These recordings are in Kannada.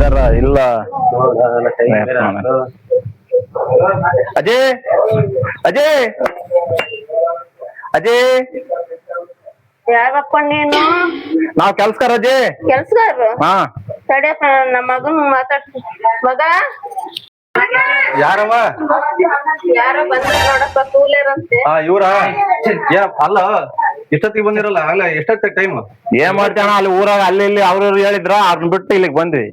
ಜರ ಇಲ್ಲ ಅಜಯ್ ಅಜಯ್ ಅಜಯ್ ಯಾರಪ್ಪ ನೀನು? ನಾವ್ ಕೆಲ್ಸಗಾರ ಅಜಯ್. ಕೆಲ್ಸಗಾರ? ಹಾ ತಡಿಯಪ್ಪ ನಮ್ಮ ಮಗನ್ ಮಾತಾಡ್. ಮಗ ಯಾರವ? ಯಾರೋ ಬಂದ್ರ ನೋಡಪ್ಪ, ಕೂಲರ್ ಅಂತೆ. ಇವ್ರ ಅಲ್ಲ ಎಷ್ಟೊತ್ತಿಗೆ ಬಂದಿರಲ್ಲ? ಅಲ್ಲ ಎಷ್ಟೊತ್ತ ಟೈಮ್? ಏನ್ ಮಾಡ್ತಾನ ಅಲ್ಲಿ ಊರಾಗ ಅಲ್ಲಿ ಇಲ್ಲಿ ಅವ್ರವ್ರು ಹೇಳಿದ್ರ ಅದನ್ನ ಬಿಟ್ಟು ಇಲ್ಲಿಗೆ ಬಂದ್ವಿ.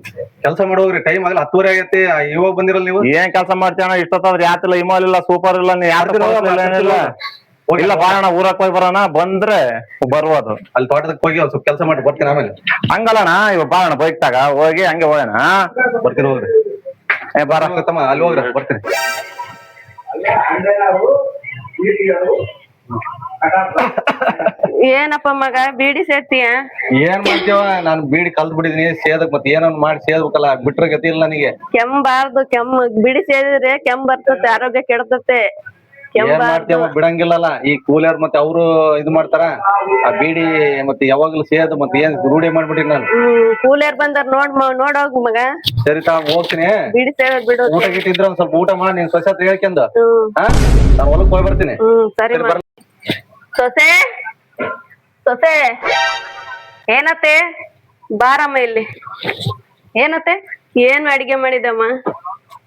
ಕೆಲಸ ಮಾಡೋಗ್ರಿ, ಟೈಮ್ ಆಗಲ್ಲ 10:30 ಆಗೈತಿ, ಇವಾಗ ಬಂದಿರಲ್ಲ ನೀವು? ಏನ್ ಕೆಲಸ ಮಾಡ್ತಾನ ಇಷ್ಟೊತ್ತಾದ್ರೆ ಯಾತಿಲ್ಲ, ಇಮಾಲ್ ಇಲ್ಲ, ಸೂಪರ್ ಇಲ್ಲ, ಇಲ್ಲ ಬಾರಣ ಊರಕ್ ಹೋಗಿ ಬರೋಣ, ಬಂದ್ರೆ ಬರ್ಬೋದು. ಅಲ್ಲಿ ತೋಟದಕ್ಕೆ ಹೋಗಿ ಒಂದ್ ಸ್ವಲ್ಪ ಕೆಲಸ ಮಾಡಿ ಬರ್ತೀನಿ ಆಮೇಲೆ. ಹಂಗಲ್ಲಣ್ಣ ಇವಾಗ ಬಾರಣ ಬೈಕ್ ತಾಗ ಹೋಗಿ ಹಂಗೆ ಹೋಗೋಣ. ಬರ್ತೀನಿ ಹೋಗ್ರಿ. ಬಾರ ಅಲ್ಲಿ ಹೋಗ್ರಿ, ಬರ್ತೀನಿ. ಏನಪ್ಪ ಮಗ ಬೀಡಿ ಸೇರ್ತೀಯ? ಏನ್ ಮಾಡ್ತೇವ, ನಾನ್ ಬೀಡಿ ಕಲ್ತ್ ಬಿಟ್ಟಿದೀನಿ, ಸೇದಕ್ ಮತ್ತೆ ಏನನ್ನ ಮಾಡಿ ಸೇದ್ಬೇಕಲ್ಲ, ಬಿಟ್ರೆ ಗತಿ ಇಲ್ಲ ನನಗೆ. ಕೆಮ್ಮಬಾರ್ದು, ಬೀಡಿ ಸೇದಿದ್ರೆ ಕೆಮ್ಮ ಬರ್ತತೆ, ಆರೋಗ್ಯ ಕೆಡ್ತತೆ. ಏನ್ ಮಾಡ್ತೇವ, ಬಿಡಂಗಿಲ್ಲಲ್ಲ. ಈ ಕೂಲಿಯರ್ ಮತ್ತೆ ಅವರು ಇದು ಮಾಡ್ತಾರ, ಆ ಬೀಡಿ ಮತ್ತೆ ಯಾವಾಗ್ಲೂ ಸೇದ್ ಮತ್ತೆ ಏನ್ ರೂಢಿ ಮಾಡ್ಬಿಟ್ಟಿ ನಾನು. ಕೂಲಿಯರ್ ಬಂದಾರ ನೋಡೋಗು ಮಗ. ಸರಿ ತಾ ಹೋಗ್ತೀನಿ. ಬೀಡಿ ಸೇದ್ ಬಿಡು. ಊಟ ಗಿಟ್ಟಿದ್ರೆ ಒಂದ್ ಸ್ವಲ್ಪ ಊಟ ಮಾಡಿ ನೀನ್ ಸ್ವಚ್ಛತೆ ಹೇಳ್ಕೊಂಡ್ ನಾನ್ ಹೊಲಕ್ ಹೋಗಿ ಬರ್ತೀನಿ. ಸರಿ ಸೊಸೆ ಸೊಸೆ ಏನತ್ತೆ? ಬಾರಮ್ಮ ಇಲ್ಲಿ. ಏನತ್ತೆ? ಏನು ಅಡಿಗೆ ಮಾಡಿದಮ್ಮ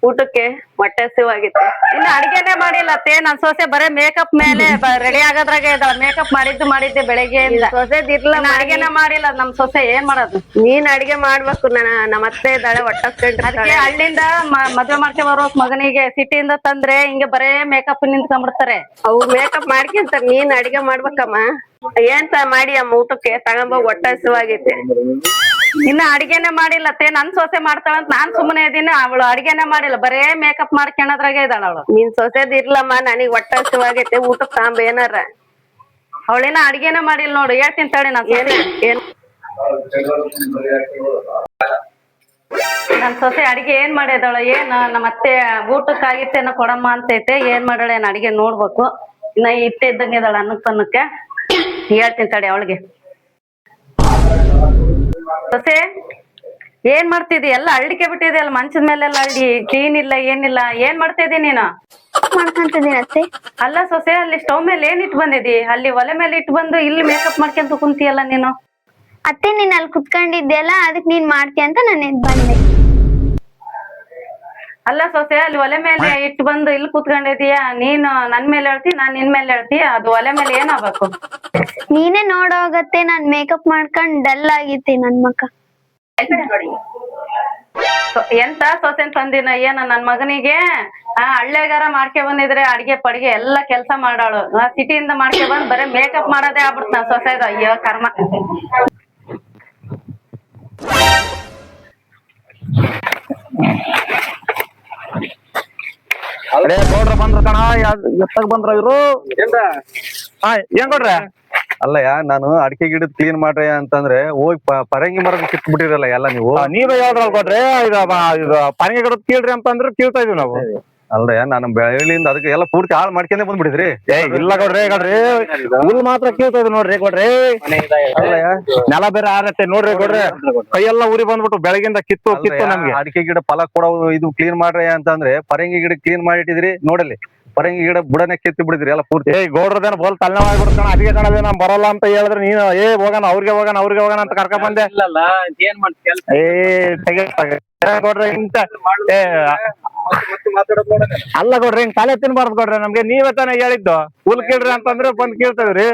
ಊಟಕ್ಕೆ? ಹೊಟ್ಟೆ ಹಸಿವಾಗಿತ್ತು. ಇನ್ನು ಅಡಿಗೆನೆ ಮಾಡಿಲ್ಲ ಅತ್ತೆ, ನನ್ ಸೊಸೆ ಬರೇ ಮೇಕಪ್ ಮೇಲೆ ರೆಡಿ ಆಗೋದ್ರಾಗೆ ಇದ್ದಾಳ. ಮೇಕಪ್ ಮಾಡಿದ್ದೆ ಬೆಳಗ್ಗೆ. ಸೊಸೆದಿರ್ಲ ಅಡಿಗೆನೆ ಮಾಡಿಲ್ಲ ನಮ್ ಸೊಸೆ. ಏನ್ ಮಾಡೋದು? ನೀನ್ ಅಡಿಗೆ ಮಾಡ್ಬೇಕು. ನಮ್ಮ ಅತ್ತೆ ಇದ್ದಾಳೆ, ಅದಕ್ಕೆ ಹಳ್ಳಿಂದ ಮದ್ವೆ ಮಾಡ್ಕೆ ಬರೋ ಮಗನಿಗೆ ಸಿಟಿಯಿಂದ ತಂದ್ರೆ ಹಿಂಗೆ ಬರೇ ಮೇಕಪ್ ನಿಂತ್ಕೊಂಡ್ಬಿಡ್ತಾರೆ. ಅವ್ರು ಮೇಕಪ್ ಮಾಡ್ಕೊಂತಾರ, ನೀನ್ ಅಡಿಗೆ ಮಾಡ್ಬೇಕಮ್ಮ. ಏನ್ ಮಾಡಿ ಅಮ್ಮ ಊಟಕ್ಕೆ ತಗೊಂಬೋಗ್, ಹೊಟ್ಟೆ ಹಸಿವಾಗೈತೆ. ಇನ್ನ ಅಡಿಗೆನೆ ಮಾಡಿಲ್ಲ ಅತ್ತೆ, ನನ್ ಸೊಸೆ ಮಾಡ್ತಾಳಂತ ನಾನ್ ಸುಮ್ಮನೆ ಇದೀನಿ. ಅವಳು ಅಡಿಗೆನೆ ಮಾಡಿಲ್ಲ, ಬರೇ ಮೇಕಪ್ ಮಾಡ್ಕೊಳದ್ರಾಗೆ ಇದ್ದಾಳ ಅವಳು. ನೀನ್ ಸೊಸೆದ್ ಇರ್ಲಮ್ಮ, ನನಗ್ ಹೊಟ್ಟೆ ಹಸಿವಾಗೈತೆ, ಊಟಕ್ಕೆ ತಗೊಂಬ ಏನಾರ. ಅವಳೇನ ಅಡಿಗೆನೆ ಮಾಡಿಲ್ಲ ನೋಡು, ಹೇಳ್ತೀನಿ ತಡಿ. ನನ್ ಸೊಸೆ ಅಡಿಗೆ ಏನ್ ಮಾಡಿದಾಳ? ಏನ್ ನಮ್ಮ ಅತ್ತೆ ಊಟಕ್ಕಾಗಿತ್ತೇನ ಕೊಡಮ್ಮ ಅಂತೈತೆ. ಏನ್ ಮಾಡಾಳ ಏನ್ ಅಡಿಗೆ ನೋಡ್ಬೇಕು. ಇನ್ನ ಇದ್ದಂಗೆ ಇದ್ದಾಳ ಅನ್ನಕ್ಕೆ ಹೇಳ್ತೀನಿ ತಡಿ ಅವಳಿಗೆ. ಸೊಸೆ ಏನ್ ಮಾಡ್ತಿದಿ? ಎಲ್ಲ ಅಳ್ಳಿಕೆ ಬಿಟ್ಟಿದೆ ಅಲ್ಲ, ಮಂಚದ ಮೇಲೆಲ್ಲ ಅಳ್ಳಿ, ಕ್ಲೀನ್ ಇಲ್ಲ ಏನಿಲ್ಲ. ಏನ್ ಮಾಡ್ತಿದಿ ನೀನು? ಮಾಡ್ಕೊಂತಿದ್ದೀನಿ ಅತ್ತೆ. ಅಲ್ಲ ಸೊಸೆ, ಅಲ್ಲಿ ಸ್ಟವ್ ಮೇಲೆ ಏನ್ ಇಟ್ಟು ಬಂದಿದಿ? ಅಲ್ಲಿ ಒಲೆ ಮೇಲೆ ಇಟ್ಟು ಬಂದು ಇಲ್ಲಿ ಮೇಕಪ್ ಮಾಡ್ಕೊಂತ ಕುಂತಿಯಲ್ಲ ನೀನು? ಅತ್ತೆ ನೀನ್ ಅಲ್ಲಿ ಕುತ್ಕೊಂಡಿದ್ಯಲ್ಲ, ಅದಕ್ ನೀನ್ ಮಾಡ್ತೀಯ ಅಂತ ನಾನು ಬಂದೆ. ಅಲ್ಲ ಸೊಸೆ, ಅಲ್ಲಿ ಒಲೆ ಮೇಲೆ ಇಟ್ಟು ಬಂದು ಇಲ್ಲಿ ಕುತ್ಕೊಂಡಿದೀಯ. ನೀನು ನನ್ ಮೇಲೆ ಹೇಳ್ತಿ, ನಾನ್ ನಿನ್ ಮೇಲೆ ಹೇಳ್ತೀಯ. ಅದು ಒಲೆ ಮೇಲೆ ಏನಾಗಬೇಕು? ನೀನೇ ನೋಡೋಗತ್ತೆ, ನಾನ್ ಮೇಕಪ್ ಮಾಡ್ಕೊಂಡ್ ಡಲ್ ಆಗಿತ್ತೆ ನನ್ ಮಕ್ಕ. ಎಂತ ಸೊಸೆ ತಂದಿನ ಏನ ನನ್ ಮಗನಿಗೆ? ಹಳ್ಳಿಗಾರ ಮಾಡ್ಕೆ ಬಂದಿದ್ರೆ ಅಡಿಗೆ ಪಡಿಗೆ ಎಲ್ಲಾ ಕೆಲ್ಸ ಮಾಡಾಳು. ಸಿಟಿಯಿಂದ ಮಾಡ್ಕೆ ಬಂದ್ ಬರೇ ಮೇಕಪ್ ಮಾಡೋದೇ ಆಗ್ಬಿಡ್ತ ನಾ ಸೊಸೆದು. ಅಯ್ಯೋ ಕರ್ಮ. ಗೌಡ್ರ ಬಂದ್ರ ಕಣ, ಎತ್ತಾಗ ಬಂದ್ರ ಇವ್ರು. ಏನ್ ಕೊಡ್ರೆ? ಅಲ್ಲಯ್ಯ, ನಾನು ಅಡಿಕೆ ಗಿಡದ್ ಕ್ಲೀನ್ ಮಾಡ್ರಿ ಅಂತಂದ್ರೆ ಹೋಗಿ ಪರಂಗಿ ಮರದ ಕಿತ್ ಬಿಟ್ಟಿರಲ್ಲ ಎಲ್ಲ ನೀವು. ನೀವೇ ಹೇಳ್ರಲ್ ಕೊಡ್ರಿ, ಇದು ಪರಂಗಿ ಗಿಡದ್ ಕೀಳ್ರಿ ಅಂತಂದ್ರೆ ಕೀಳ್ತಾ ಇದೀವಿ ನಾವು. ಅಲ್ರಯ್ಯ, ನಾನು ಬೆಳಿಯಿಂದ ಅದಕ್ಕೆ ಎಲ್ಲ ಪೂರ್ತಿ ಹಾಳು ಮಾಡ್ಕೊಂಡೇ ಬಂದ್ಬಿಟ್ಟಿದ್ರಿ. ಇಲ್ಲ ಕೊಡ್ರಿ ಹುಲ್ ಮಾತ್ರ ಕೀಳ್ತಾ ಇದ್ ನೋಡ್ರಿ ಕೊಡ್ರಿ. ನೆಲ ಬೇರೆ ಆರತ್ತೆ ನೋಡ್ರಿ ಕೊಡ್ರಿ. ಕೈಯೆಲ್ಲ ಉರಿ ಬಂದ್ಬಿಟ್ಟು ಬೆಳಗಿಂದ ಕಿತ್ತು ನಮ್ಗೆ. ಅಡಿಕೆ ಗಿಡ ಫಲ ಕೊಡೋ ಇದು ಕ್ಲೀನ್ ಮಾಡ್ರಿ ಅಂತಂದ್ರೆ ಪರಂಗಿ ಗಿಡ ಕ್ಲೀನ್ ಮಾಡಿಟ್ಟಿದ್ರಿ. ನೋಡಲಿ, ಪರಂಗಿ ಗಿಡ ಬುಡನೆ ಕಿತ್ತು ಬಿಡಿದ್ರಿ ಎಲ್ಲ ಪೂರ್ತಿ. ಗೌಡ್ರದೇನ ಬೋಲ್ ತಲೆನೋವಾಗ್ಬಿಡ್ತಾನ. ಅದಕ್ಕೆ ಕಣದೆ ನಾನ್ ಬರಲ್ಲ ಅಂತ ಹೇಳಿದ್ರೆ ನೀನು ಹೋಗೋಣ ಅವ್ರಿಗೆ ಹೋಗೋಣ ಅಂತ ಕರ್ಕೊಂಡ್ ಬಂದೆ. ಕೊಡ್ರಿ ಇಂತ ಅಲ್ಲ ಕೊಡ್ರಿ, ಹಿಂಗ್ ತಲೆ ತಿನ್ಬಾರ್ದು ಕೊಡ್ರಿ. ನಮ್ಗೆ ನೀವೇ ತಾನೇ ಹೇಳಿದ್ದು ಹುಲ್ ಕೀಳ್ರಿ ಅಂತಂದ್ರೆ ಬಂದ್ ಕೀಳ್ತೇವ್ರಿ.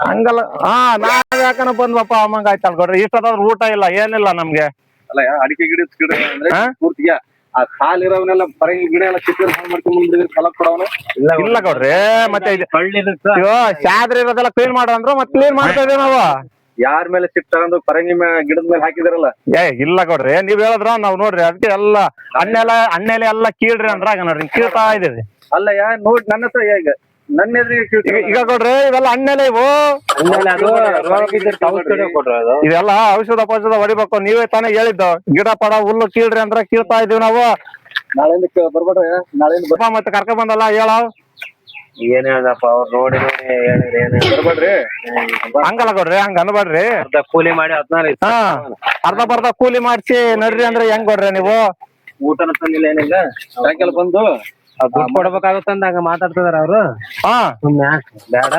ಹಂಗಲ್ಲ, ನಾವ್ ಯಾಕನ ಬಂದ್ವಪ್ಪ ಅಮ್ಮಂಗ ಆಯ್ತಲ್ ಕೊಡ್ರಿ. ಇಷ್ಟದಾದ್ರು ಊಟ ಇಲ್ಲ ಏನಿಲ್ಲ ನಮ್ಗೆ. ಅಲ್ಲ ಅಡಿಕೆ ಗಿಡ ಪೂರ್ತಿಗೆ ಆ ಕಾಲಿರೋವನ್ನೆಲ್ಲ ಪರಂಗಿ ಗಿಡ ಎಲ್ಲ ಕಿತ್ತು ಮಾಡ್ಕೊಂಡ್ ಬಂದ್ಬಿಡಿದ್ರಿ ಫಲ ಕೊಡೋನು. ಇಲ್ಲ ಕೊಡ್ರಿ, ಮತ್ತೆ ಶಾದ್ರಿ ಇರೋದೆಲ್ಲ ಕ್ಲೀನ್ ಮಾಡಂದ್ರು ಮತ್ತೆ ಕ್ಲೀನ್ ಮಾಡ್ತಾ ಇದೀವಿ ನಾವು. ಯಾರ ಮೇಲೆ ಸಿಟ್ ತಗೊಂಡು ಪರಂಗಿ ಗಿಡದ ಮೇಲೆ ಹಾಕಿದಾರಲ್ಲ. ಇಲ್ಲ ಕೊಡ್ರಿ, ನೀವ್ ಹೇಳಿದ್ರ ನಾವ್ ನೋಡ್ರಿ. ಅದಕ್ಕೆ ಎಲ್ಲ ಹಣ್ಣೆಲೆ ಎಲ್ಲ ಕೀಳ್ರಿ ಅಂದ್ರ ಆಗ ನೋಡ್ರಿ ಕೀಳ್ತಾ ಇದೀವಿ. ಅಲ್ಲಯ್ಯ ನೋಡಿ, ನನ್ನ ಹತ್ರ ಹೇಗ ನನ್ನ ಎದುರಿಗೆ ಈಗ ಕೊಡ್ರಿ, ಇವೆಲ್ಲ ಹಣ್ಣೆಲೆ ಇವು. ಇದೆಲ್ಲ ಔಷಧ ಹೊಡಿಬೇಕು. ನೀವೇ ತಾನೇ ಹೇಳಿದ್ದು ಗಿಡ ಪಡ ಹುಲ್ಲು ಕೀಳ್ರಿ ಅಂದ್ರ ಕೀಳ್ತಾ ಇದೀವಿ ನಾವು. ನಾಳೆಯಿಂದ ಬರ್ಬೇಡ್ರಿ, ನಾಳೆಯಿಂದ ಮತ್ತೆ ಕರ್ಕೊಂಡ್ ಬಂದಲ್ಲ ಹೇಳ. ಏನ್ ಹೇಳ್ದಪ್ಪ ಅವ್ರು ನೋಡಿ ಹೇಳಿದ್ರೆ ಏನ್ ಬರ್ಬೇಡ್ರಿ ಹಂಗಲ್ಲ ಕೊಡ್ರಿ, ಹಂಗ ಅನ್ಬೇಡ್ರಿ. ಅರ್ಧ ಕೂಲಿ ಮಾಡಿ 16 ಹಾ ಅರ್ಧ ಬರ್ಧ ಕೂಲಿ ಮಾಡ್ಸಿ ನಡ್ರಿ ಅಂದ್ರೆ ಹೆಂಗ್ ಕೊಡ್ರಿ ನೀವು? ಊಟನ ತಂದಿಲ್ಲ ಏನಿಲ್ಲ, ಸಾಯಂಕಾಲ ಬಂದು ದುಡ್ಡು ಕೊಡ್ಬೇಕಾಗುತ್ತಂದ ಹಂಗ ಮಾತಾಡ್ತಿದಾರ ಅವ್ರು. ಹಾ ಸುಮ್ನೆ ಬೇಡ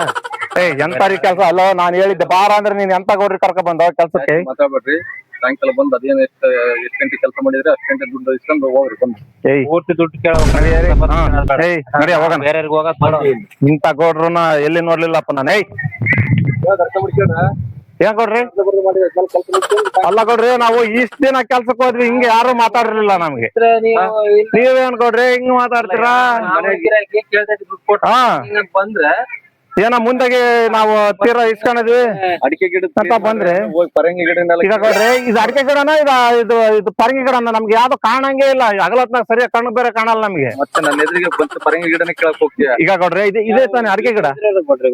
ಎಂತಾರಿ ಕೆಲ್ಸ ಅಲ್ಲೋ, ನಾನ್ ಹೇಳಿದ್ದೆ ಬಾರ ಅಂದ್ರೆ ನೀನ್ ಎಂತ ಕೊಡ್ರಿ ಕರ್ಕ ಬಂದ ಕೆಲ್ಸಕ್ಕೆ. ಮಾತಾಡ್ಬೇಡ್ರಿ. ಸಾಯಂಕಾಲ ಬಂದು ಅದೇನ್ ಎಷ್ಟ್ ಗಂಟೆ ಕೆಲಸ ಮಾಡಿದ್ರೆ ಅಷ್ಟ್ ಗಂಟೆ ದುಡ್ಡು ಇಸ್ಕೊಂಡು ಹೋಗ್ರಿ ಬಂದು. ಪೂರ್ತಿ ದುಡ್ಡು ನಡಿ ಹೋಗೋಣ. ಬೇರೆಯವ್ರಿಗೆ ಹೋಗಕ್ ಬೇಡ. ಇಂತ ಕೊಡ್ರುನ ಎಲ್ಲಿ ನೋಡ್ಲಿಲ್ಲಪ್ಪ ನಾನು. ಏನ್ ಕೊಡ್ರಿ? ಅಲ್ಲ ಕೊಡ್ರಿ, ನಾವು ಇಷ್ಟ ದಿನ ಕೆಲ್ಸಕ್ಕೆ ಹೋದ್ವಿ, ಹಿಂಗೆ ಯಾರು ಮಾತಾಡಿರ್ಲಿಲ್ಲ ನಮ್ಗೆ. ನೀವೇನ್ ಕೊಡ್ರಿ ಹಿಂಗ್ ಮಾತಾಡ್ತೀರಾ? ಹಾ ಬಂದ್ರೆ ಏನ ಮುಂದಾಗೆ ನಾವು ತೀರಾ ಇಸ್ಕೊಂಡಿದ್ವಿ ಅಡಿಕೆ ಗಿಡ ಅಂತ ಬಂದ್ರೆ ಹೋಗಿ ಪರಂಗಿ ಗಿಡನೆಲ್ಲ ಈಗ ಕೊಡ್ರಿ, ಇದು ಅಡಿಕೆ ಗಿಡನ ಇದು ಪರಂಗಿ ಗಿಡನ ನಮ್ಗೆ ಯಾವ್ದು ಕಾಣಂಗೇ ಇಲ್ಲ. ಹಗಲತ್ನಾಗ ಸರಿಯಾಗಿ ಕಣ್ಣು ಬೇರೆ ಕಾಣಲ್ಲ ನಮ್ಗೆ. ಮತ್ತೆ ನನ್ನ ಎದುರಿಗೆ ಬಂತು ಪರಂಗಿ ಗಿಡನೇ ಕೇಳಕ್ ಹೋಗ್ತೀಯ. ಈಗ ಕೊಡ್ರಿ, ಇದೇ ತಾನೇ ಅಡಿಕೆ ಗಿಡ?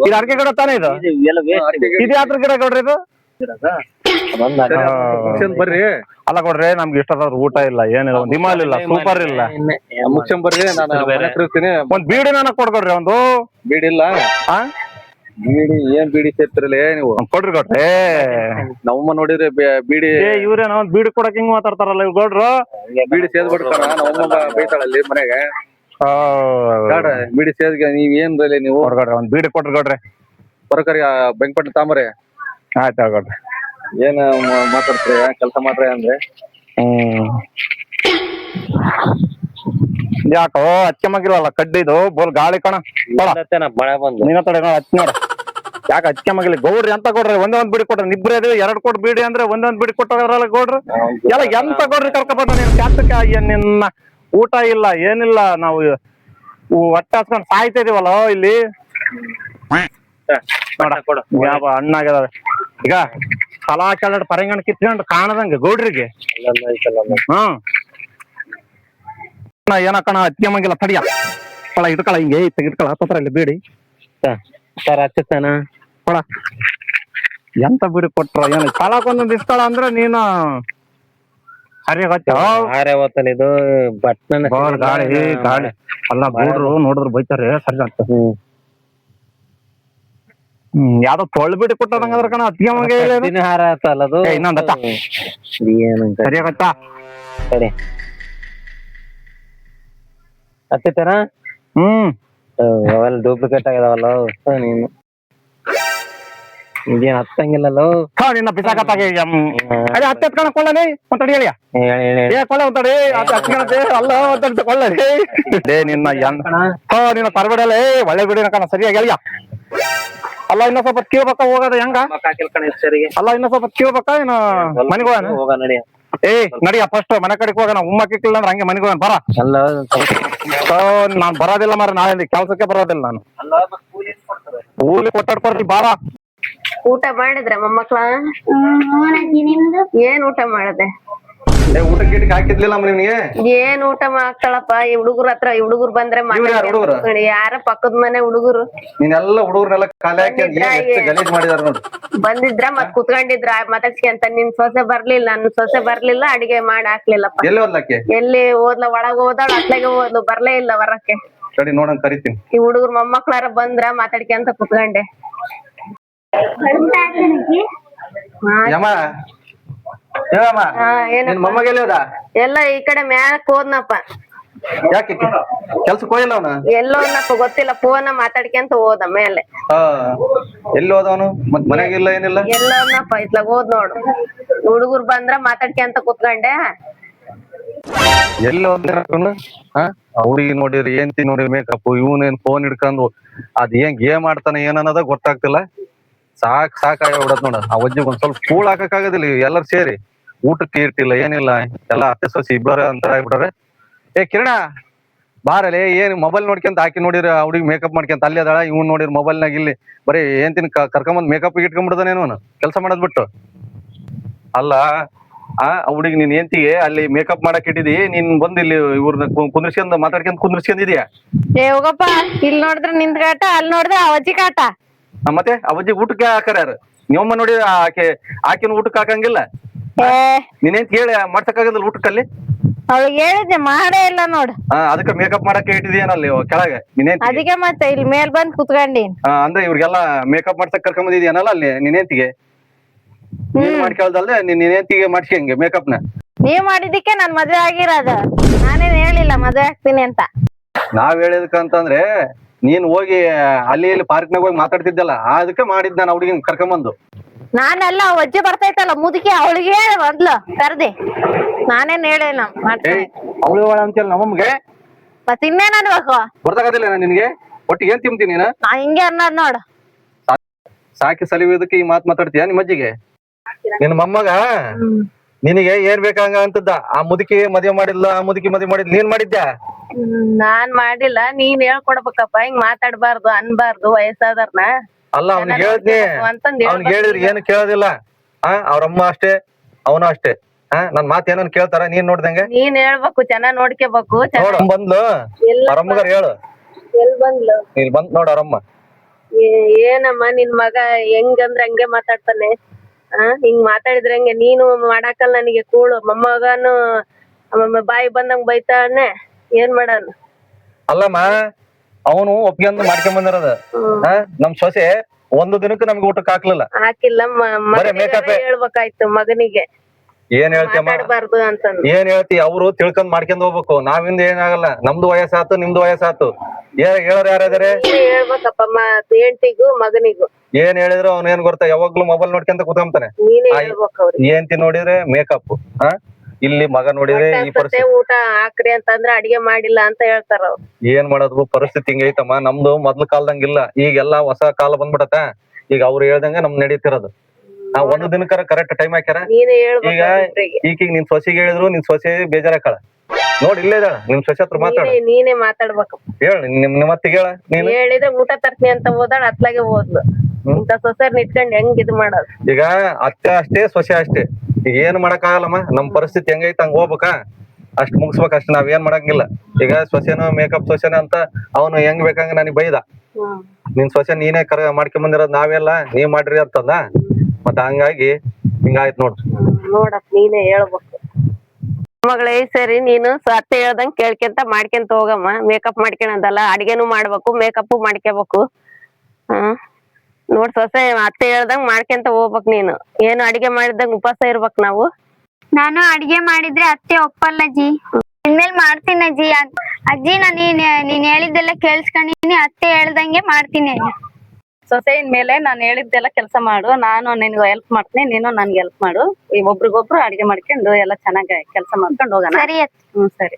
ಇದು ಅಡಿಕೆ ಗಿಡ ತಾನೇ ಇದು? ಇದು ಯಾವ್ದ್ರ ಗಿಡ ಕೊಡ್ರಿ ಇದು? ಬರ್ರಿ ಅಲ್ಲ ಕೊಡ್ರಿ, ನಮ್ಗೆ ಇಷ್ಟದಾದ್ರು ಊಟ ಇಲ್ಲ, ಏನಿಲ್ಲ, ಒಂದ್ ಹಿಮಾಲ್ ಇಲ್ಲ, ಸೂಪರ್ ಇಲ್ಲ. ಮುಗ್ಸ್ಕೊಂಡ್ ಬರ್ರಿ, ನಾನು ಇರ್ತೀನಿ. ಒಂದ್ ಬೀಡಿ ನನಗ್ ಕೊಡ್ಕೊಡ್ರಿ ಒಂದು. ಬೀಡಿ ಇಲ್ಲ? ಆ ಬೀಡಿ ಏನ್ ಬೀಡಿ ಸೇರ್ತಿರಲ್ಲ ನೀವು? ಕೊಡ್ರಿ ಕೊಡ್ರಿ. ನಮ್ಮಮ್ಮ ನೋಡಿದ್ರೆ ಬೀಡಿ ಇವ್ರೇನೋ ಒಂದ್ ಬೀಡಿ ಕೊಡಕ್ ಹಿಂಗ್ ಮಾತಾಡ್ತಾರಲ್ಲ ಇವ್ ಕೊಡ್ರು. ಬೀಡಿ ಸೇದ್ ಬಿಡ್ತಾರ. ನಮ್ಮಮ್ಮ ಬೈತಾಳಲ್ಲಿ ಮನೆಗೆ. ಬೇಡ ಬೀಡಿ ಸೇದ್ಗೆ ನೀವ್ ಏನ್ ನೀವು ಕೊಡ್ರಿ, ಒಂದ್ ಬೀಡಿ ಕೊಟ್ರಿ ಕೊಡ್ರಿ. ಬರಕರಿ ಬೆಂಕಪಟ್ಟಿ ತಾಮರೆ. ಆಯ್ತು ಕೊಡ್ರಿ. ಏನ್ ಮಾತಾಡ್ತೀರಿ? ಕೆಲಸ ಮಾಡ್ರಿ ಅಂದ್ರೆ ಯಾಕೋ ಅಚ್ಚೆ ಮಗಿಲ್ವಲ್ಲ ಕಡ್ಡಿದು ಬೋಲ್ ಗಾಳಿ ಕಣ. ಮಳೆ ಬಂದು ನೀನ ತಡೆ ನೋಡ ಹಚ್ಚ ನೋಡ. ಯಾಕೆ ಅಚ್ಚೆ ಮಗಿಲಿ ಗೌಡ್ರಿ ಅಂತ ಕೊಡ್ರಿ? ಒಂದೊಂದ್ ಬೀಡಿ ಕೊಡ್ರಿ. ಇಬ್ರೇ ಇದೀವಿ, 2 ಕೊಟ್ಟು ಬೀಡಿ ಅಂದ್ರೆ ಒಂದೊಂದ್ ಬೀಡಿ ಕೊಟ್ಟವ್ರಲ್ಲ ಗೌಡ್ರು. ಎಲ್ಲ ಎಂತ ಕೊಡ್ರಿ ಕರ್ಕೊಬಂದ ನೀನ್ ಕ್ಯಾತಕ್ಕೆ? ನಿನ್ನ ಊಟ ಇಲ್ಲ ಏನಿಲ್ಲ, ನಾವು ಹೊಟ್ಟೆ ಹಸ್ಕೊಂಡ್ ಸಾಯ್ತಾ ಇದೀವಲ್ಲ ಇಲ್ಲಿ. ನೋಡ ಯಾವ ಹಣ್ಣಾಗ್ಯದಾವೆ. ಈಗ ಕಲಾ ಕೆಳಡ್ ಪರಂಗಣ ಕಿತ್ಕೊಂಡು ಕಾಣದಂಗ ಗೌಡ್ರಿಗೆ. ಹ್ಮ್ ಏನಕ್ಕಣ ಅತ್ಯ ಮಂಗಿಲ್ಲ ತಡಿಯ ಕೊಳ ಇಟ್ಕೊಳ, ಹಿಂಗೆ ತೆಗಿಟ್ಕೊಳ ಹತ್ತತ್ರ ಇಲ್ಲಿ ಬೀಡಿ ಸರ್ ಹಚ್ಚತಾನ ಕೊಳ. ಎಂತ ಬೀಡಿ ಕೊಟ್ರ ಏನ ಕಾಲಕ್ಕೊಂದೊಂದು ಇಸ್ಕೊಳ ಅಂದ್ರೆ ನೀನು ಸರಿಯಾಗ ಆರೇ ಓದ್ತಾನೆ ಇದು ಬಟ್ನ ಗಾಳಿ ಗಾಳಿ ಅಲ್ಲ ಗೌಡ್ರು ನೋಡಿದ್ರು ಬೈತಾರೆ. ಸರಿ ಅಂತ ಯಾವ್ದೋ ತೊಳ್ ಬೀಡಿ ಕೊಟ್ಟದಂಗದ್ರ ಕಣ ಅತ್ಯ ಮಂಗ ಹಾರ ಆತಲ್ಲ ಅದು. ಇನ್ನೊಂದ ಏನಂತ ಸರಿಯಾಗತ್ತ ಸರಿ ಹತ್ತಿತಾರ. ಅವೆಲ್ಲ ಡೂಪ್ಲಿಕೇಟ್ ಆಗಿದಾವಲ್ಲ ನೀನು ಇದೇನ್ ಹತ್ತಂಗಿಲ್ಲಲ್ಲ. ನಿನ್ನ ಬಿಸಾಕತ್ತಾಗ ಅದೇ ಹತ್ತೆತ್ ಕಣ ಕೊಳ್ಳಲಿ ಒಂತಡಿ ಹೇಳಿಯ ಕೊಳ್ಳ ಒಂತಡಿ ಹತ್ಕಣತೆ ಅಲ್ಲ ಒಂತ ಕೊಳ್ಳಲಿ ನಿನ್ನ ನಿನ್ನ ತರಬೇಡಲ್ಲ ಒಳ್ಳೆ ಬಿಡಿನ ಕಣ ಸರಿಯಾಗಿ ಹೇಳಿಯ. ಅಲ್ಲ ಇನ್ನ ಸ್ವಲ್ಪ ಕೇಳ್ಬೇಕ ಹೋಗೋದ ಹೆಂಗ? ಅಲ್ಲ ಇನ್ನ ಸ್ವಲ್ಪ ಕೇಳ್ಬೇಕ ಏನು ಮನೆಗೆ ಹೋಗ ನಡಿ. ನಡಿಯ ಫಸ್ಟ್ ಮನೆ ಕಡೆಗೆ ಹೋಗೋಣ. ಉಮ್ಮಕ್ಕಿಲ್ಲ ಅಂದ್ರೆ ಹಂಗೆ ಮನೆಗೆ ಹೋಗೋಣ ಬರ. ಅಲ್ಲ ನಾನ್ ಬರೋದಿಲ್ಲ ಮಾರ, ನಾಳೆ ಕೆಲ್ಸಕ್ಕೆ ಬರೋದಿಲ್ಲ ನಾನು. ಕೂಲಿ ಕೊಟ್ಟಾಡ್ಕೊಡ್ರಿ ಬಾರ. ಊಟ ಮಾಡಿದ್ರೆ ಮೊಮ್ಮಕ್ಳ? ಏನ್ ಊಟ ಮಾಡದೆ? ಊಟ ಗೀಟಕ್ಕೆ ಹಾಕಿದ್ಲಿಲ್ಲ ನಿಮ್ಗೆ? ಏನ್ ಊಟ ಮಾಡ್ತಾಳಪ್ಪ ಈ ಹುಡುಗರ ಹತ್ರ. ಈ ಹುಡುಗರು ಬಂದ್ರೆ ಯಾರ ಪಕ್ಕದ ಮನೆ ಹುಡುಗರು ನೀನೆಲ್ಲ ಹುಡುಗರ್ನೆಲ್ಲ ಖಾಲಿ ಹಾಕಿ ಗಲೀಜ್ ಮಾಡಿದಾರ ನೋಡಿ. ಬಂದಿದ್ರ ಮತ್ ಕುತ್ಕೊಂಡಿದ್ರ ಮಾತಾಡ್ಸ್ಕೊಂತ. ನಿನ್ ಸೊಸೆ ಬರ್ಲಿಲ್ಲ, ನನ್ ಸೊಸೆ ಬರ್ಲಿಲ್ಲ, ಅಡಿಗೆ ಮಾಡಿ ಹಾಕ್ಲಿಲ್ಲಪ್ಪ. ಎಲ್ಲಿ ಹೋದ್ಲಕ್ಕೆ? ಎಲ್ಲಿ ಹೋದ್ಲ? ಒಳಗ್ ಹೋದಾಳ, ಅತ್ಲಾಗೆ ಹೋದ್ಲು, ಬರ್ಲೇ ಇಲ್ಲ ಹೊರಕ್ಕೆ. ಸರಿ ನೋಡೋಣ ಕರಿತೀನಿ. ಈ ಹುಡುಗರು ಮೊಮ್ಮಕ್ಳಾರ ಬಂದ್ರ ಮಾತಾಡ್ಕೊಂತ ಕುತ್ಕೊಂಡೆ. ಎಲ್ಲ ಈ ಕಡೆ ಮ್ಯಾಲಕ್ ಹೋದ್ನಪ್ಪ. ಯಾಕೆ ಕೆಲ್ಸಕ್ಕೆ ಹೋಗಿಲ್ಲ ಅವನ? ಎಲ್ಲೋನಪ್ಪ ಗೊತ್ತಿಲ್ಲ, ಫೋನ್ ಮಾತಾಡ್ಕೊಂತ ಹೋದ ಮೇಲೆ. ಎಲ್ಲಿ ಹೋದವನು? ಮತ್ ಮನೆಗಿಲ್ಲ ಏನಿಲ್ಲ? ಎಲ್ಲೋನಪ್ಪ ಇತ್ಲಾಗ ಹೋದ್ ನೋಡು. ಹುಡುಗರು ಬಂದ್ರ ಮಾತಾಡ್ಕೊಂತ ಕುತ್ಕೊಂಡೆ. ಎಲ್ಲಿ ಹೋದ್ನು? ಹುಡುಗಿ ನೋಡಿರಿ, ಏನ್ತಿ ನೋಡಿರಿ, ಮೇಕಪ್, ಇವನೇನ್ ಫೋನ್ ಹಿಡ್ಕೊಂಡು ಅದ್ ಏನ್ ಗೇಮ್ ಆಡ್ತಾನೆ ಏನನ್ನೋದ ಗೊತ್ತಾಗ್ತಿಲ್ಲ. ಸಾಕಾಗ್ಬಿಡತ್ ನೋಡ. ಆ ವಜ್ಜಿಗೆ ಒಂದ್ ಸ್ವಲ್ಪ ಕೂಳ್ ಹಾಕಕ್ ಆಗೋದಿಲ್ಲ. ಎಲ್ಲರೂ ಸೇರಿ ಊಟಕ್ಕೆ ಇರ್ತಿಲ್ಲ ಏನಿಲ್ಲ, ಎಲ್ಲ ಅತ್ತೆ ಸೊಸಿ ಇಬ್ಬರ ಅಂತರ ಆಗ್ಬಿಟ್ರೆ. ಕಿರಣ ಬಾರಲೆ, ಏನ್ ಮೊಬೈಲ್ ನೋಡ್ಕೊಂತ ಆಕಿ ನೋಡಿರ ಹುಡುಗಿ ಮೇಕಪ್ ಮಾಡ್ಕೊಂತ ಅಲ್ಲಿ ಅದಾಳ. ಇವ್ನ್ ನೋಡಿರ್ ಮೊಬೈಲ್ನಾಗ ಇಲ್ಲಿ ಬರೀ ಏನ್ತಿನ ಕರ್ಕೊಂಬಂದ್ ಮೇಕಪ್ ಇಟ್ಕೊಂಡ್ಬಿಡ್ದಾನೇನು ಕೆಲ್ಸ ಮಾಡೋದ್ ಬಿಟ್ಟು. ಅಲ್ಲ ಹುಡುಗಿ ನೀನ್ ಏಂತಿಗೆ ಅಲ್ಲಿ ಮೇಕಪ್ ಮಾಡಕ್ ಇಟ್ಟಿದಿ, ನೀನ್ ಬಂದ್ ಇಲ್ಲಿ ಇವ್ರನ್ನ ಕುಂದ್ರಿಸ್ಕೊಂಡ್ ಮಾತಾಡ್ಕೊಂಡ್ ಕುಂದ್ರಿಸ್ಕೊಂಡಿದ್ಯಾ? ಹೋಗಪ್ಪ, ಇಲ್ಲಿ ನೋಡಿದ್ರೆ ನಿಂದ್ ಕಾಟ, ಅಲ್ಲಿ ನೋಡಿದ್ರೆ ಅವಜ್ಜಿ ಕಾಟ. ಮತ್ತೆ ಅವಜ್ಜಿ ಊಟಕ್ಕೆ ಹಾಕಾರ ಯಾರು? ನೀವಮ್ಮ ನೋಡಿ ಆಕಿನ ಊಟಕ್ಕೆ ಹಾಕಂಗಿಲ್ಲ. ನೀನೇನ್ ಕೇಳಿ ಮಾಡ್ಸಕ್ ಆಗದಿಲ್ಲ ಊಟಕ್ಕಲ್ಲಿ? ಅವಳಿಗೆ ಹೇಳಿದ್ದೆ ಮಾಡೇ ಇಲ್ಲ ನೋಡು. ಅದಕ್ಕೆ ಮೇಕಪ್ ಮಾಡಕ್ಕೆ ಇಟ್ಟಿದ್ಯಾನಲ್ಲಿ ಕೆಳಗೆ ನಿನೇಂತಿಗೆ. ಅದಕ್ಕೆ ಮತ್ತೆ ಇಲ್ಲಿ ಮೇಲ್ ಬಂದ್ ಕುತ್ಕೊಂಡೀನಿ. ಅಂದ್ರೆ ಇವ್ರಿಗೆಲ್ಲ ಮೇಕಪ್ ಮಾಡ್ಸಕ್ ಕರ್ಕೊಂಡ್ ಬಂದಿದ್ಯಾನಲ್ಲ ಅಲ್ಲಿ ನಿನೇಂತಿಗೆ. ನೀನ್ ಮಾಡ್ಕೊಳ್ದಲ್ದೆ ನಿನೇಂತಿಗೆ ಮಾಡ್ಸ್ಕಂಗೆ ಮೇಕಪ್ ನ. ನೀವ್ ಮಾಡಿದಕ್ಕೆ ನಾನ್ ಮದ್ವೆ ಆಗಿರೋದು. ನಾನೇನ್ ಹೇಳಿಲ್ಲ ಮದ್ವೆ ಆಗ್ತೀನಿ ಅಂತ. ನಾವ್ ಹೇಳಿದಕ್ಕಂತಂದ್ರೆ ನೀನ್ ಹೋಗಿ ಅಲ್ಲಿ ಇಲ್ಲಿ ಪಾರ್ಕ್ನಾಗ ಹೋಗಿ ಮಾತಾಡ್ತಿದ್ದಲ್ಲ ಅದಕ್ಕೆ ಮಾಡಿದ್ ನಾನು ಹುಡುಗಿನ ಕರ್ಕೊಂಬಂದು. ನಾನೆಲ್ಲ ಒಜ್ಜೆ ಬರ್ತೈತಲ್ಲ ಮುದುಕಿ ಅವಳಿಗೆ ಮೊದ್ಲು ಕರ್ದಿ. ನಾನೇನ್ ಹೇಳಿಲ್ಲ ಮಾಡ್ತೀನಿ. ಅವಳು ಅಂತೇಳಿ ನಮ್ಮಮ್ಗೆ ಮತ್ ಇನ್ನೇನ್ ಅನ್ಬೇಕು? ಗೊತ್ತಾಗೋದಿಲ್ಲ ನಿನ್ಗೆ ಒಟ್ಟಿಗೆ ಏನ್ ತಿಂತೀನಿ ನೀನು? ನಾ ಹಿಂಗೆ ಅನ್ನೋದ್ ನೋಡು. ಸಾಕಿ ಸಲಿಯೋದಕ್ಕೆ ಈ ಮಾತ್ ಮಾತಾಡ್ತೀಯ ನಿಮ್ಮ ಅಜ್ಜಿಗೆ? ನಿನ್ ಮೊಮ್ಮಗ ನಿನಗೆ ಏನ್ ಬೇಕಂಗ ಅಂತದ್ದ. ಆ ಮುದುಕಿ ಮದ್ವೆ ಮಾಡಿಲ್ಲ, ಆ ಮುದುಕಿ ಮದ್ವೆ ಮಾಡಿದ್ಲ, ನೀನ್ ಮಾಡಿದ್ಯಾ? ನಾನ್ ಮಾಡಿಲ್ಲ, ನೀನ್ ಹೇಳ್ಕೊಡ್ಬೇಕಪ್ಪ. ಹಿಂಗ್ ಮಾತಾಡ್ಬಾರ್ದು ಅನ್ಬಾರ್ದು ವಯಸ್ಸಾದವ್ರನ್ನ. ಅಲ್ಲ ಅವ್ನಿಗೆ ಹೇಳಿದ್ನಿ, ಅವ್ನಿಗೆ ಹೇಳಿದ್ರಿ ಏನು ಕೇಳೋದಿಲ್ಲ. ಅವ್ರಮ್ಮ ಅಷ್ಟೇ ಅವನು ಅಷ್ಟೇ. ನನ್ ಮಾತ್ ಏನನ್ ಕೇಳ್ತಾರ ನೀನ್ ನೋಡ್ದಂಗೆ? ನೀನ್ ಹೇಳ್ಬೇಕು, ಚೆನ್ನಾಗ್ ನೋಡ್ಕೋಬೇಕು. ನೋಡ ಬಂದ್ಲು ಅವ್ರಮ್ಮಗಾರ ಹೇಳು. ಎಲ್ ಬಂದ್ಲು? ಇಲ್ಲಿ ಬಂದ್ ನೋಡ ಅವ್ರಮ್ಮ. ಏನಮ್ಮ ನಿನ್ ಮಗ ಹೆಂಗಂದ್ರ ಹಂಗೆ ಮಾತಾಡ್ತಾನೆ. ಹಿಂಗ್ ಮಾತಾಡಿದ್ರೆ ಹಂಗೆ ನೀನು ಮಾಡಾಕಲ್ಲ ನನಗೆ ಕೂಳು. ಮೊಮ್ಮಗನು ಬಾಯಿ ಬಂದಂಗ್ ಬೈತಾನೆ, ಏನ್ ಮಾಡಾನ? ಅಲ್ಲಮ್ಮ ಅವನು ಒಪ್ಪಿಗೆಂದು ಮಾಡ್ಕೊಂಡ್ ಬಂದಿರೋದು. ನಮ್ ಸೊಸೆ ಒಂದು ದಿನಕ್ಕೂ ನಮ್ಗೆ ಊಟಕ್ಕೆ ಹಾಕ್ಲಿಲ್ಲ. ಹಾಕಿಲ್ಲ, ಹೇಳ್ಬೇಕಾಯ್ತು ಮಗನಿಗೆ. ಏನ್ ಹೇಳ್ತೀಯಮ್ಮ? ಮಾತಾಡ್ಬಾರ್ದು ಅಂತಂದು ಏನ್ ಹೇಳ್ತಿ? ಅವ್ರು ತಿಳ್ಕೊಂಡ್ ಮಾಡ್ಕೊಂಡ್ ಹೋಗ್ಬೇಕು. ನಾವಿಂದ ಏನಾಗಲ್ಲ. ನಮ್ದು ವಯಸ್ಸಾತು ನಿಮ್ದು ವಯಸ್ಸಾತು. ಹೇಳೋರ್ ಯಾರಿದಾರೆ? ಹೇಳ್ಬೇಕಪ್ಪ ಹೆಂಡತಿಗೂ ಮಗನಿಗೂ. ಏನ್ ಹೇಳಿದ್ರು ಅವ್ನ ಏನ್ ಗೊತ್ತಾ, ಯಾವಾಗ್ಲೂ ಮೊಬೈಲ್ ನೋಡ್ಕೊಂತ ಕೂತ್ಕೊಂತಾನೆ. ನೀನೇ ಹೇಳ್ಬೇಕು ಅವ್ರಿಗೆ. ಏಂತಿ ನೋಡಿದ್ರೆ ಮೇಕಪ್, ಇಲ್ಲಿ ಮಗ ನೋಡಿದ್ರೆ ಈ ಪರಿಸ್ಥಿತಿ. ಊಟ ಹಾಕ್ರಿ ಅಂತಂದ್ರೆ ಅಡಿಗೆ ಮಾಡಿಲ್ಲ ಅಂತ ಹೇಳ್ತಾರ ಅವ್ರು. ಏನ್ ಮಾಡೋದು, ಪರಿಸ್ಥಿತಿ ಹಿಂಗೈತಮ್ಮ. ನಮ್ದು ಮೊದ್ಲು ಕಾಲದಂಗಿಲ್ಲ, ಈಗೆಲ್ಲಾ ಹೊಸ ಕಾಲ ಬಂದ್ಬಿಡತ್ತ. ಈಗ ಅವ್ರು ಹೇಳ್ದಂಗ ನಮ್ ನಡೀತಿರೋದು. ಒಂದು ದಿನಕ್ಕರ ಕರೆಕ್ಟ್ ಟೈಮ್ ಹಾಕ್ಯಾರ. ಈಗ ಈಗ ನಿನ್ ಸೊಸೆಗೆ ಹೇಳಿದ್ರು ನಿನ್ ಸೊಸೆ ಬೇಜಾರಾಕಳ. ನೋಡಿ ಇಲ್ಲೇ ಇದಾಳ ನಿಮ್ ಸೊಸೆ ಹತ್ರ ಮಾತಾಡ. ನೀನೇ ಮಾತಾಡ್ಬೇಕು. ಹೇಳ ನಿಮ್ಮ ಅತ್ತಿಗೆ ಹೇಳ. ನೀನು ಹೇಳಿದ್ರೆ ಊಟ ತರ್ತೀನಿ ಅಂತ ಹೋದಾಳ, ಅತ್ಲಾಗೆ ಹೋದ್ಲು. ಇಂತ ಸೊಸೆರ್ ನಿಟ್ಕೊಂಡ್ ಹೆಂಗ್ ಇದ್ ಮಾಡೋದು? ಈಗ ಅತ್ತೆ ಅಷ್ಟೇ ಸೊಸೆ ಅಷ್ಟೇ. ಈಗ ಏನ್ ಮಾಡಕ್ ಆಗಲ್ಲಮ್ಮ. ನಮ್ ಪರಿಸ್ಥಿತಿ ಹೆಂಗೈತೆ ಹಂಗ ಹೋಗ್ಬೇಕಾ, ಅಷ್ಟ್ ಮುಗಿಸ್ಬೇಕ ಅಷ್ಟೇ. ನಾವ್ ಏನ್ ಮಾಡಂಗಿಲ್ಲ. ಈಗ ಸೊಸೆನ ಮೇಕಪ್ ಸೊಸೆನ ಅಂತ ಅವನು ಹೆಂಗ್ ಬೇಕಂಗ ನನಗ್ ಬೈದ. ನಿನ್ ಸೊಸೆ ನೀನೇ ಮಾಡ್ಕೊಂಡ್ ಬಂದಿರೋದ್ ನಾವೆಲ್ಲ ನೀವ್ ಮಾಡ್ರಿ ಅಂತಂದ. ಮತ್ತ ಹಂಗಾಗಿ ಹಿಂಗಾಯ್ತು ನೋಡ್ರಿ. ನೋಡಪ್ಪ ನೀನೇ ಹೇಳ್ಬೇಕು. ಮಗಳೇ ಸರಿ, ನೀನು ಅತ್ತೆ ಹೇಳ್ದಂಗ್ ಕೇಳ್ಕೊಂತ ಮಾಡ್ಕೊಂತ ಹೋಗಮ್ಮ. ಮೇಕಪ್ ಮಾಡ್ಕೊಳದಲ್ಲ, ಅಡಿಗೆನು ಮಾಡ್ಬೇಕು, ಮೇಕಪ್ ಮಾಡ್ಕೋಬೇಕು. ನೋಡ್ ಸೊಸೆ ಅತ್ತೆ ಹೇಳ್ದಂಗ್ ಮಾಡ್ಕೊಂತ ಹೋಗ್ಬೇಕ್ ನೀನು. ಏನು ಅಡಿಗೆ ಮಾಡಿದಂಗ್ ಉಪವಾಸ ಇರ್ಬೇಕ್ ನಾವು. ನಾನು ಅಡ್ಗೆ ಮಾಡಿದ್ರೆ ಅತ್ತೆ ಒಪ್ಪಲ್ಲ ಅಜ್ಜಿ. ಇನ್ಮೇಲ್ ಮಾಡ್ತೀನಿ ಅಜ್ಜಿ. ಅಜ್ಜಿ ನೀನ್ ಹೇಳಿದ್ದೆಲ್ಲ ಕೇಳಿಸ್ಕೊಂಡಿನಿ. ಅತ್ತೆ ಹೇಳ್ದಂಗೆ ಮಾಡ್ತೀನಿ. ಸೊಸೆயின் ಮೇಲೆ ನಾನು ಹೇಳಿದ್ದೆಲ್ಲ ಕೆಲಸ ಮಾಡು. ನಾನು ನಿನ್ಗೆ ಹೆಲ್ಪ್ ಮಾಡ್ತೀನಿ, ನೀನು ನನ್ಗೆ ಹೆಲ್ಪ್ ಮಾಡು. ಒಬ್ರಿಗೊಬ್ರು ಅಡಿಗೆ ಮಾಡ್ಕೊಂಡು ಎಲ್ಲ ಚೆನ್ನಾಗಿ ಕೆಲಸ ಮಾಡ್ಕೊಂಡು ಹೋಗೋಣ. ಸರಿ. ಸರಿ.